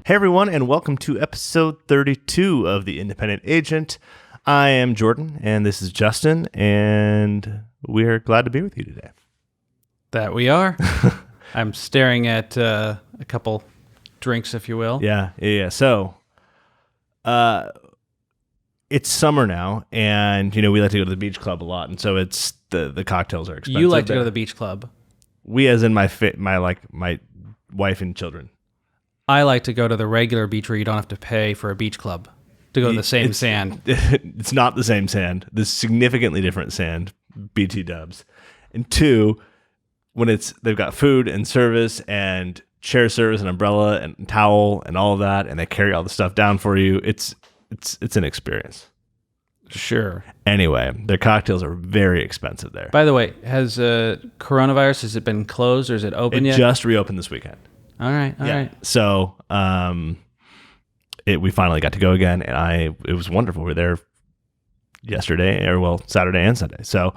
Hey everyone, and welcome to episode 32 of The Independent Agent. I am Jordan, and this is Justin, and we're glad to be with you today. That we are. I'm staring at a couple drinks, if you will. Yeah. So, it's summer now, and we like to go to the beach club a lot, and so it's the cocktails are expensive. You like to go to the beach club. We, as in my wife and children. I like to go to the regular beach where you don't have to pay for a beach club to go to the same sand. It's not the same sand. There's significantly different sand, BT dubs. And two, when they've got food and service and chair service and umbrella and towel and all of that, and they carry all the stuff down for you, it's an experience. Sure. Anyway, their cocktails are very expensive there. By the way, has coronavirus, has it been closed or is it open yet? It just reopened this weekend. All right. So, we finally got to go again, and it was wonderful. We were there Saturday and Sunday. So,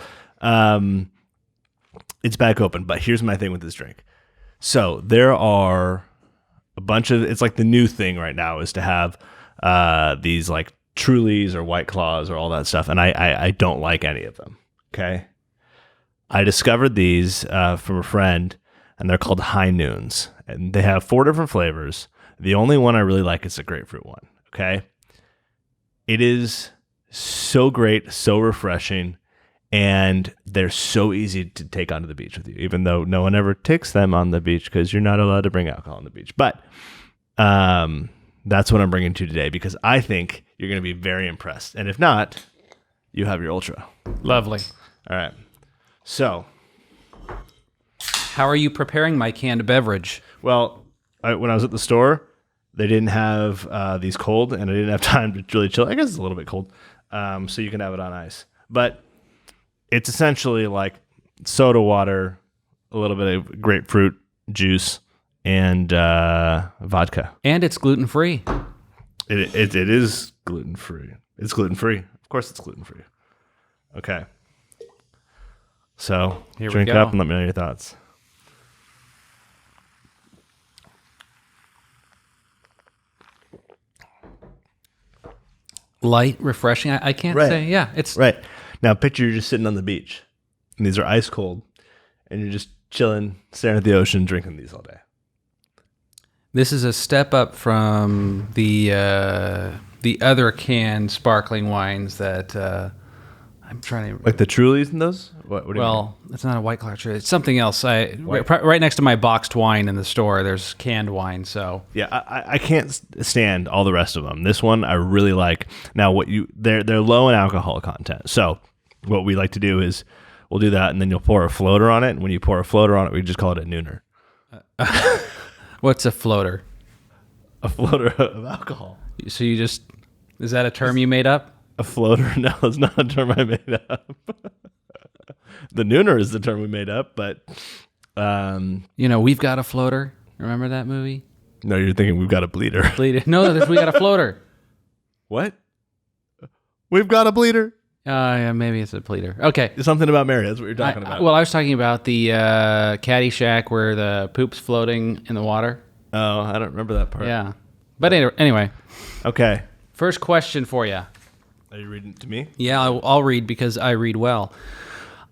it's back open. But here's my thing with this drink. So there are a bunch of. It's like the new thing right now is to have these like Trulies or White Claws or all that stuff, and I don't like any of them. Okay, I discovered these from a friend, and they're called High Noons. And they have 4 different flavors. The only one I really like is the grapefruit one, okay? It is so great, so refreshing, and they're so easy to take onto the beach with you, even though no one ever takes them on the beach because you're not allowed to bring alcohol on the beach. But that's what I'm bringing to you today because I think you're going to be very impressed. And if not, you have your Ultra. Lovely. All right. So, how are you preparing my canned beverage? Well, when I was at the store, they didn't have these cold, and I didn't have time to really chill. I guess it's a little bit cold, so you can have it on ice. But it's essentially like soda water, a little bit of grapefruit juice, and vodka. And it's gluten-free. It is gluten-free. It's gluten-free. Of course it's gluten-free. Okay. So drink up and let me know your thoughts. Light, refreshing. I can't say. Yeah, it's right. Now picture you're just sitting on the beach, and these are ice cold, and you're just chilling, staring at the ocean, drinking these all day. This is a step up from the other canned sparkling wines that I'm trying to like the Trulies and those. What do you mean? It's not a White Claw. It's something else. Right next to my boxed wine in the store, there's canned wine. So yeah, I can't stand all the rest of them. This one I really like. Now they're low in alcohol content. So what we like to do is we'll do that, and then you'll pour a floater on it. And when you pour a floater on it, we just call it a nooner. What's a floater? A floater of alcohol. So is that a term you made up? A floater? No, it's not a term I made up. The nooner is the term we made up, but We've Got a Floater. Remember that movie? No, you're thinking We've Got a Bleeder. No, We Got a Floater. What? We've got a bleeder. Yeah, maybe it's a bleeder. Okay. Something about Mary. That's what you're talking about. Well, I was talking about the Caddyshack where the poop's floating in the water. Oh, I don't remember that part. Yeah. But anyway. Okay. First question for you. Are you reading it to me? Yeah, I'll read because I read well.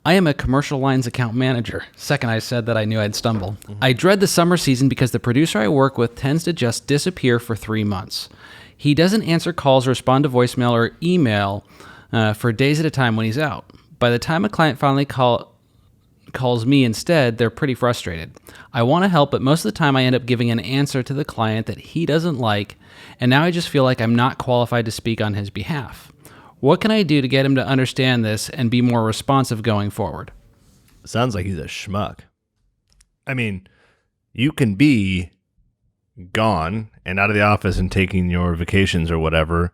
I am a commercial lines account manager. Second I said that, I knew I'd stumble. Mm-hmm. I dread the summer season because the producer I work with tends to just disappear for 3 months. He doesn't answer calls, respond to voicemail or email for days at a time when he's out. By the time a client finally calls me instead, they're pretty frustrated. I want to help, but most of the time I end up giving an answer to the client that he doesn't like, and now I just feel like I'm not qualified to speak on his behalf. What can I do to get him to understand this and be more responsive going forward? Sounds like he's a schmuck. I mean, you can be gone and out of the office and taking your vacations or whatever,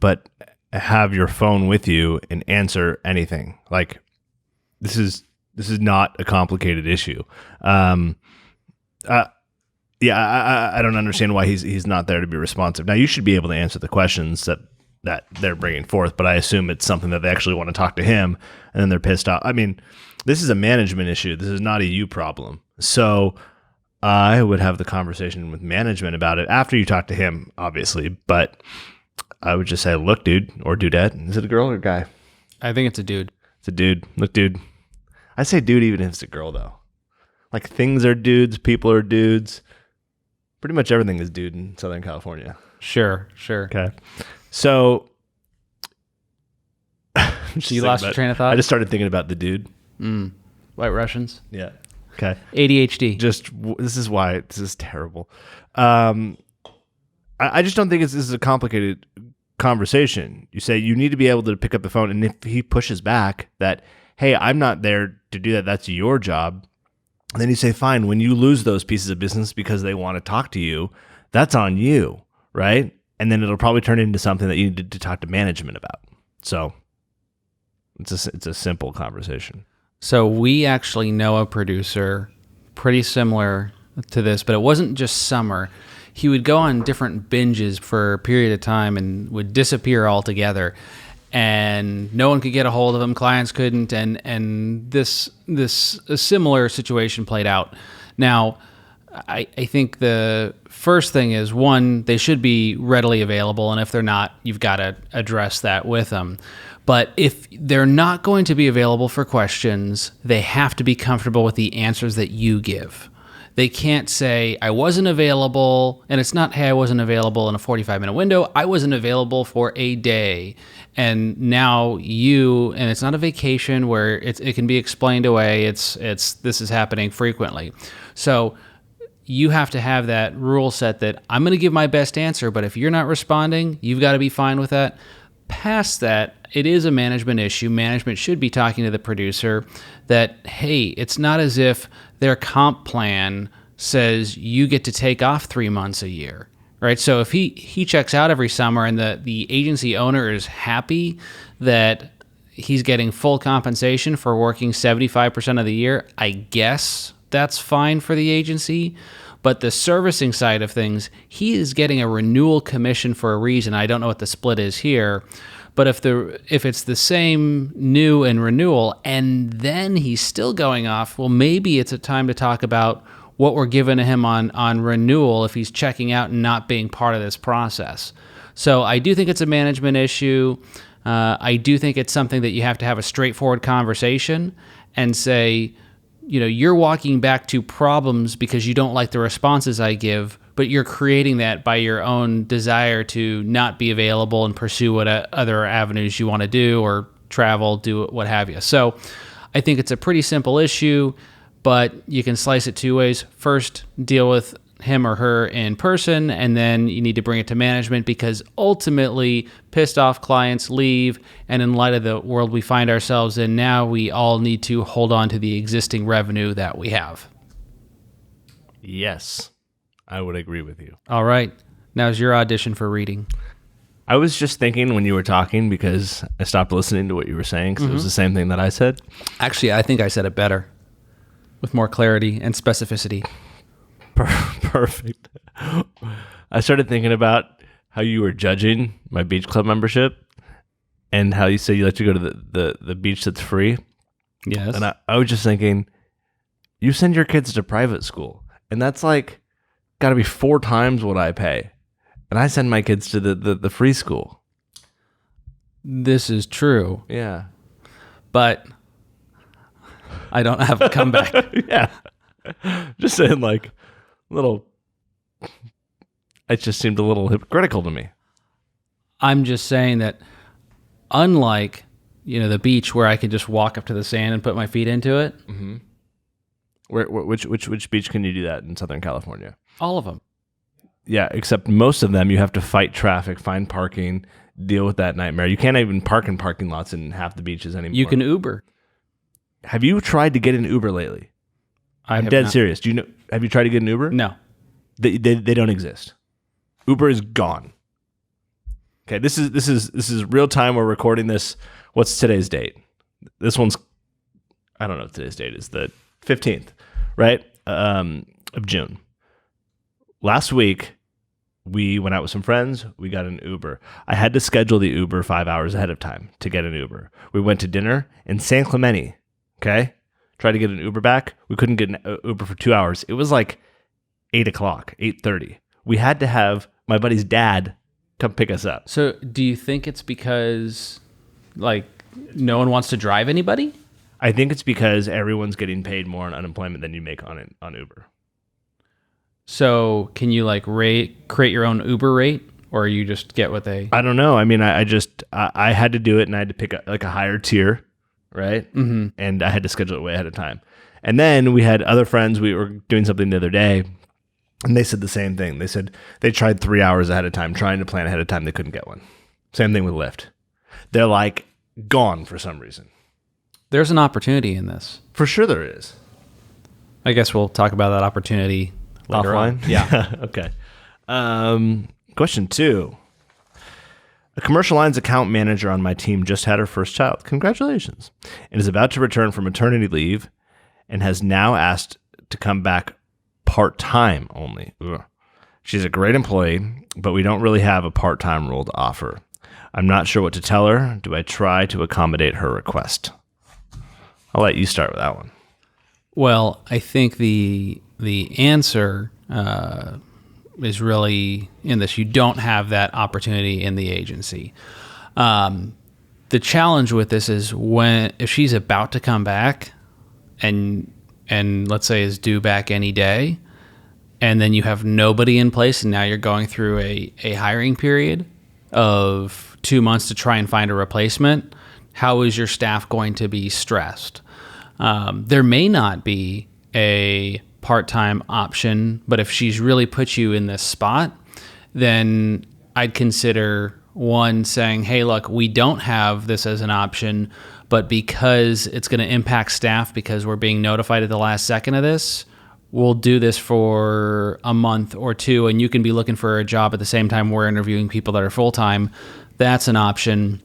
but have your phone with you and answer anything. Like, this is not a complicated issue. I don't understand why he's not there to be responsive. Now, you should be able to answer the questions that they're bringing forth, but I assume it's something that they actually want to talk to him, and then they're pissed off. I mean, this is a management issue. This is not a you problem. So I would have the conversation with management about it after you talk to him, obviously. But I would just say, look, dude, or dudette. Is it a girl or a guy? I think it's a dude. It's a dude. Look, dude. I say dude even if it's a girl, though. Like, things are dudes, people are dudes. Pretty much everything is dude in Southern California. Sure. Okay. So you lost your train of thought? I just started thinking about the dude. White Russians. Yeah. Okay. ADHD. This is why this is terrible. I just don't think this is a complicated conversation. You say you need to be able to pick up the phone, and if he pushes back that, hey, I'm not there to do that, that's your job. And then you say, fine, when you lose those pieces of business because they want to talk to you, that's on you, right? And then it'll probably turn into something that you need to talk to management about. So it's a simple conversation. So we actually know a producer pretty similar to this, but it wasn't just summer. He would go on different binges for a period of time and would disappear altogether. And no one could get a hold of him. Clients couldn't. And this a similar situation played out. Now, I think the first thing is, one, they should be readily available. And if they're not, you've got to address that with them. But if they're not going to be available for questions, they have to be comfortable with the answers that you give. They can't say, I wasn't available, and it's not, hey, I wasn't available in a 45-minute window. I wasn't available for a day. And now and it's not a vacation where it can be explained away. This is happening frequently. So you have to have that rule set that I'm going to give my best answer, but if you're not responding, you've got to be fine with that. Past that, it is a management issue. Management should be talking to the producer that, hey, it's not as if their comp plan says you get to take off 3 months a year, right? So if he checks out every summer and the agency owner is happy that he's getting full compensation for working 75% of the year, I guess that's fine for the agency. But the servicing side of things, he is getting a renewal commission for a reason. I don't know what the split is here. But if it's the same new and renewal, and then he's still going off, well, maybe it's a time to talk about what we're giving to him on renewal if he's checking out and not being part of this process. So I do think it's a management issue. I do think it's something that you have to have a straightforward conversation and say, you're walking back to problems because you don't like the responses I give, but you're creating that by your own desire to not be available and pursue what other avenues you want to do or travel, do what have you. So I think it's a pretty simple issue, but you can slice it two ways. First, deal with him or her in person, and then you need to bring it to management because ultimately pissed off clients leave, and in light of the world we find ourselves in now, we all need to hold on to the existing revenue that we have. Yes, I would agree with you. All right. Now's your audition for reading. I was just thinking when you were talking because I stopped listening to what you were saying because it was the same thing that I said. Actually, I think I said it better with more clarity and specificity. Perfect. I started thinking about how you were judging my beach club membership and how you say you like to go to the beach that's free. Yes. And I was just thinking, you send your kids to private school, and that's like got to be 4 times what I pay. And I send my kids to the free school. This is true. Yeah. But I don't have a comeback. Yeah. Just saying, like, it just seemed a little hypocritical to me. I'm just saying that unlike, the beach where I could just walk up to the sand and put my feet into it. Mm-hmm. Which beach can you do that in Southern California? All of them. Yeah, except most of them you have to fight traffic, find parking, deal with that nightmare. You can't even park in parking lots in half the beaches anymore. You can Uber. Have you tried to get an Uber lately? I'm dead serious. Have you tried to get an Uber? No. They don't exist. Uber is gone. Okay, this is real time. We're recording this. What's today's date? This one's, I don't know what today's date is. The 15th, right? Of June. Last week, we went out with some friends. We got an Uber. I had to schedule the Uber 5 hours ahead of time to get an Uber. We went to dinner in San Clemente. Okay, tried to get an Uber back. We couldn't get an Uber for 2 hours. It was like 8:00, 8:30. We had to have my buddy's dad come pick us up. So do you think it's because like no one wants to drive anybody? I think it's because everyone's getting paid more on unemployment than you make on Uber. So can you like create your own Uber rate, or you just get what they? I don't know. I mean, I had to do it, and I had to pick a higher tier, right? Mm-hmm. And I had to schedule it way ahead of time. And then we had other friends. We were doing something the other day, and they said the same thing. They said they tried 3 hours ahead of time, trying to plan ahead of time. They couldn't get one. Same thing with Lyft. They're like gone for some reason. There's an opportunity in this. For sure there is. I guess we'll talk about that opportunity later Offline? on. Yeah. Okay. Question 2. A commercial lines account manager on my team just had her first child. Congratulations. And is about to return from maternity leave and has now asked to come back part-time only. Ugh. She's a great employee, but we don't really have a part-time role to offer. I'm not sure what to tell her. Do I try to accommodate her request? I'll let you start with that one. Well, I think the answer is really in this. You don't have that opportunity in the agency. The challenge with this is if she's about to come back and let's say is due back any day, and then you have nobody in place, and now you're going through a hiring period of 2 months to try and find a replacement, how is your staff going to be stressed? There may not be a part-time option, but if she's really put you in this spot, then I'd consider one saying, hey, look, we don't have this as an option, but because it's going to impact staff because we're being notified at the last second of this, we'll do this for a month or two, and you can be looking for a job at the same time we're interviewing people that are full-time. That's an option.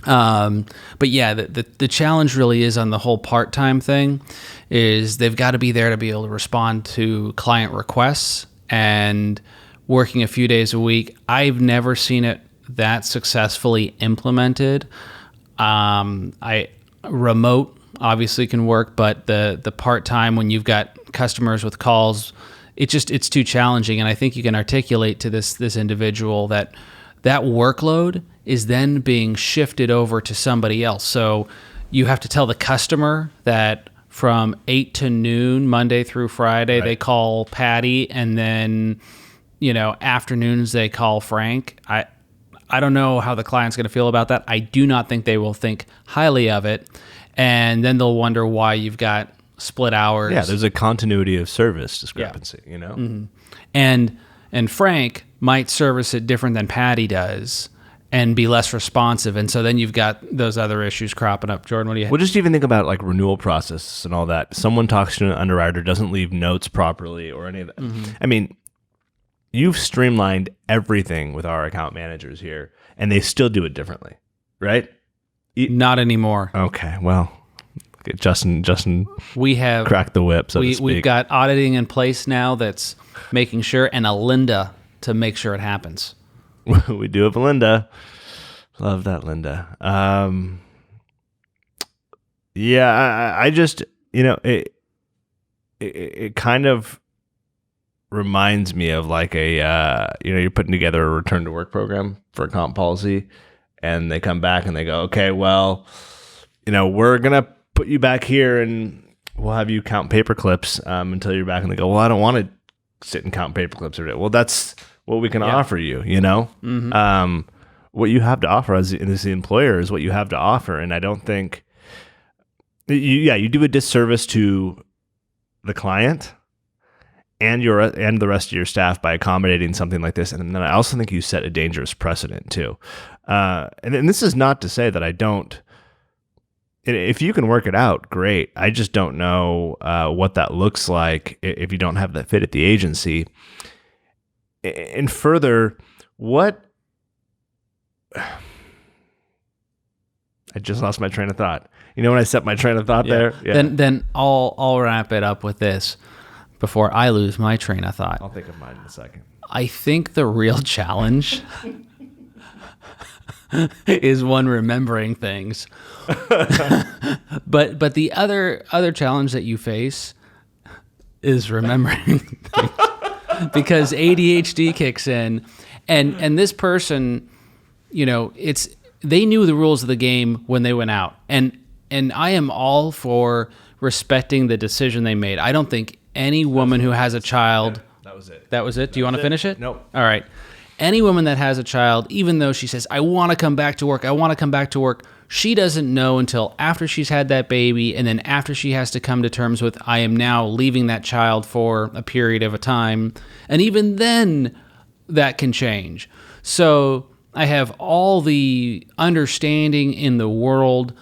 But yeah, the challenge really is on the whole part-time thing is they've got to be there to be able to respond to client requests, and working a few days a week. I've never seen it that successfully implemented. Remote obviously can work, but the part-time when you've got customers with calls, it's too challenging. And I think you can articulate to this individual that workload is then being shifted over to somebody else. So you have to tell the customer that from 8 to noon, Monday through Friday, They call Patty, and then, afternoons they call Frank. I don't know how the client's going to feel about that. I do not think they will think highly of it. And then they'll wonder why you've got split hours. Yeah, there's a continuity of service discrepancy, Mm-hmm. And Frank might service it different than Patty does and be less responsive. And so then you've got those other issues cropping up. Jordan, what do you have? Well, just even think about like renewal process and all that. Someone talks to an underwriter, doesn't leave notes properly or any of that. Mm-hmm. I mean, you've streamlined everything with our account managers here, and they still do it differently, right? Not anymore. Okay, well, Justin we have cracked the whip, so to speak. We've got auditing in place now that's making sure, and a Linda to make sure it happens. We do have a Linda. Love that Linda. I just, it kind of reminds me of like you're putting together a return to work program for a comp policy, and they come back and they go, okay, well, we're going to put you back here and we'll have you count paper clips until you're back. And they go, well, I don't want to sit and count paper clips every day. Well, that's what we can offer you, Mm-hmm. What you have to offer as the employer is what you have to offer. And I don't think, you do a disservice to the client and the rest of your staff by accommodating something like this. And then I also think you set a dangerous precedent too. And this is not to say that I don't, if you can work it out, great. I just don't know what that looks like if you don't have that fit at the agency. And further, I just lost my train of thought. When I set my train of thought there? Yeah. Then I'll wrap it up with this before I lose my train of thought. I'll think of mine in a second. I think the real challenge is one remembering things. But the other challenge that you face is remembering things because ADHD kicks in, and this person, they knew the rules of the game when they went out, and I am all for respecting the decision they made. I don't think any woman who has a child. That was it. That was it. Do you want to finish it? Nope. All right. Any woman that has a child, even though she says, I want to come back to work, she doesn't know until after she's had that baby, and then after she has to come to terms with, I am now leaving that child for a period of a time. And even then, that can change. So I have all the understanding in the world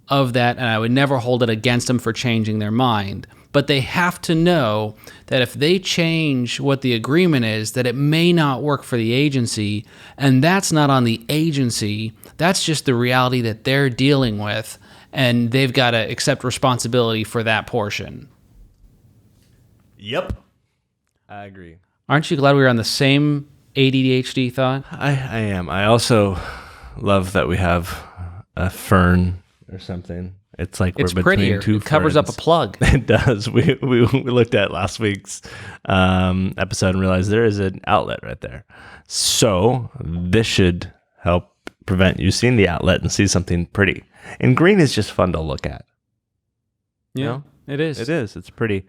of that, and I would never hold it against them for changing their mind. But they have to know that if they change what the agreement is, that it may not work for the agency, and that's not on the agency. That's just the reality that they're dealing with, and they've got to accept responsibility for that portion. Yep. I agree. Aren't you glad we were on the same ADHD thought? I am. I also love that we have a fern or something. It's like It's we're between prettier. two It covers up a ferns. plug. It does. We looked at last week's episode and realized there is an outlet right there. So this should help prevent you seeing the outlet and see something pretty. And green is just fun to look at. Yeah, it is. It is. It's pretty.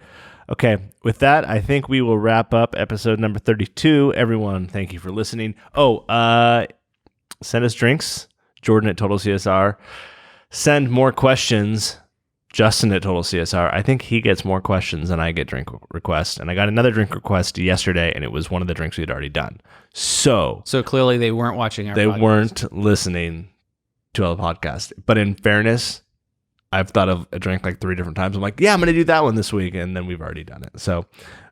Okay, with that, I think we will wrap up episode number 32. Everyone, thank you for listening. Send us drinks. Jordan at Total CSR. Send more questions. Justin at Total CSR. I think he gets more questions than I get drink requests. And I got another drink request yesterday, and it was one of the drinks we had already done. So clearly they weren't watching our they podcast. weren't listening to our podcast. But in fairness, I've thought of a drink like 3 different times. I'm like, yeah, I'm going to do that one this week. And then we've already done it. So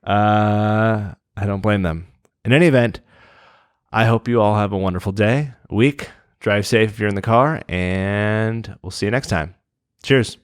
I don't blame them. In any event, I hope you all have a wonderful day, week. Drive safe if you're in the car, and we'll see you next time. Cheers.